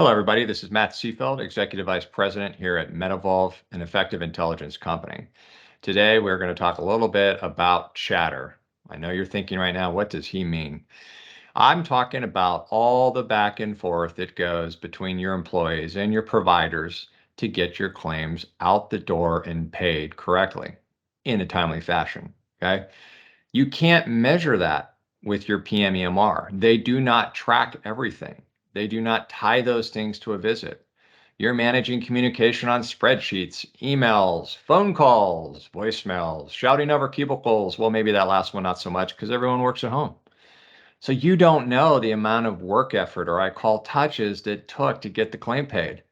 Hello, everybody. This is Matt Seafeld, Executive Vice President here at MedEvolve, an effective intelligence company. Today, we're going to talk a little bit about chatter. I know you're thinking right now, what does he mean? I'm talking about all the back and forth that goes between your employees and your providers to get your claims out the door and paid correctly in a timely fashion. Okay. You can't measure that with your PMEMR. They do not track everything. They do not tie those things to a visit. You're managing communication on spreadsheets, emails, phone calls, voicemails, shouting over cubicles. Well, maybe that last one, not so much because everyone works at home. So you don't know the amount of work effort, or I call touches, that took to get the claim paid.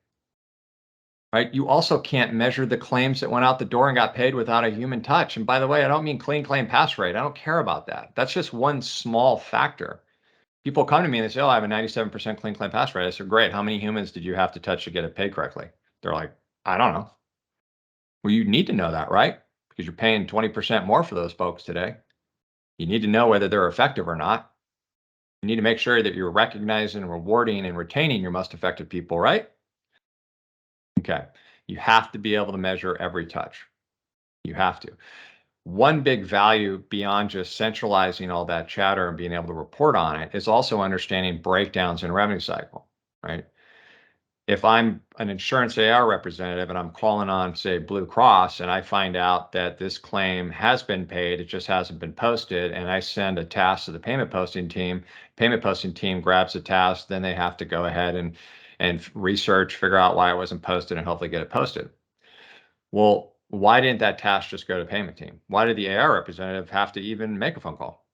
Right? You also can't measure the claims that went out the door and got paid without a human touch. And by the way, I don't mean clean claim pass rate. I don't care about that. That's just one small factor. People come to me and they say, oh, I have a 97% clean claim pass rate. I said, great. How many humans did you have to touch to get it paid correctly? They're like, I don't know. Well, you need to know that, right? Because you're paying 20% more for those folks today. You need to know whether they're effective or not. You need to make sure that you're recognizing, rewarding, and retaining your most effective people, right? Okay. You have to be able to measure every touch. You have to. One big value beyond just centralizing all that chatter and being able to report on it is also understanding breakdowns in revenue cycle, right? If I'm an insurance AR representative and I'm calling on, say, Blue Cross, and I find out that this claim has been paid, it just hasn't been posted, and I send a task to the payment posting team grabs the task, then they have to go ahead and research, figure out why it wasn't posted, and hopefully get it posted. Well, why didn't that task just go to payment team? Why did the AR representative have to even make a phone call?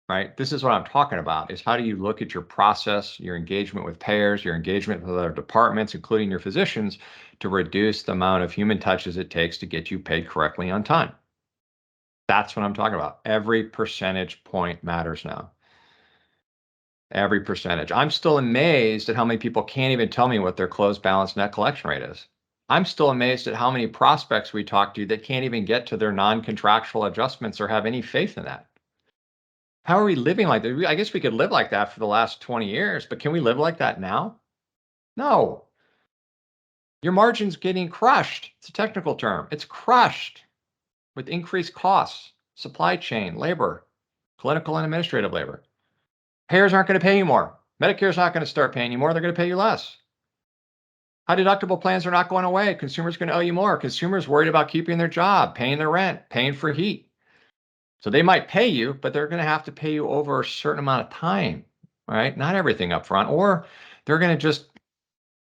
Right? This is what I'm talking about, is how do you look at your process, your engagement with payers, your engagement with other departments, including your physicians, to reduce the amount of human touches it takes to get you paid correctly on time. That's what I'm talking about. Every percentage point matters now. Every percentage. I'm still amazed at how many people can't even tell me what their closed balance net collection rate is. I'm still amazed at how many prospects we talk to that can't even get to their non-contractual adjustments or have any faith in that. How are we living like that? I guess we could live like that for the last 20 years, but can we live like that now? No. Your margin's getting crushed. It's a technical term. It's crushed with increased costs, supply chain, labor, clinical and administrative labor. Payers aren't going to pay you more. Medicare's not going to start paying you more. They're going to pay you less. High deductible plans are not going away. Consumers going to owe you more. Consumers worried about keeping their job, paying their rent, paying for heat. So they might pay you, but they're going to have to pay you over a certain amount of time, right? Not everything up front, or they're going to just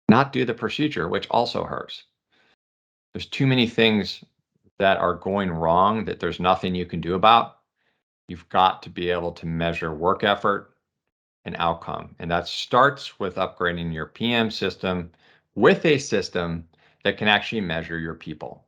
not do the procedure, which also hurts. There's too many things that are going wrong that there's nothing you can do about. You've got to be able to measure work effort and outcome. And that starts with upgrading your PM system with a system that can actually measure your people.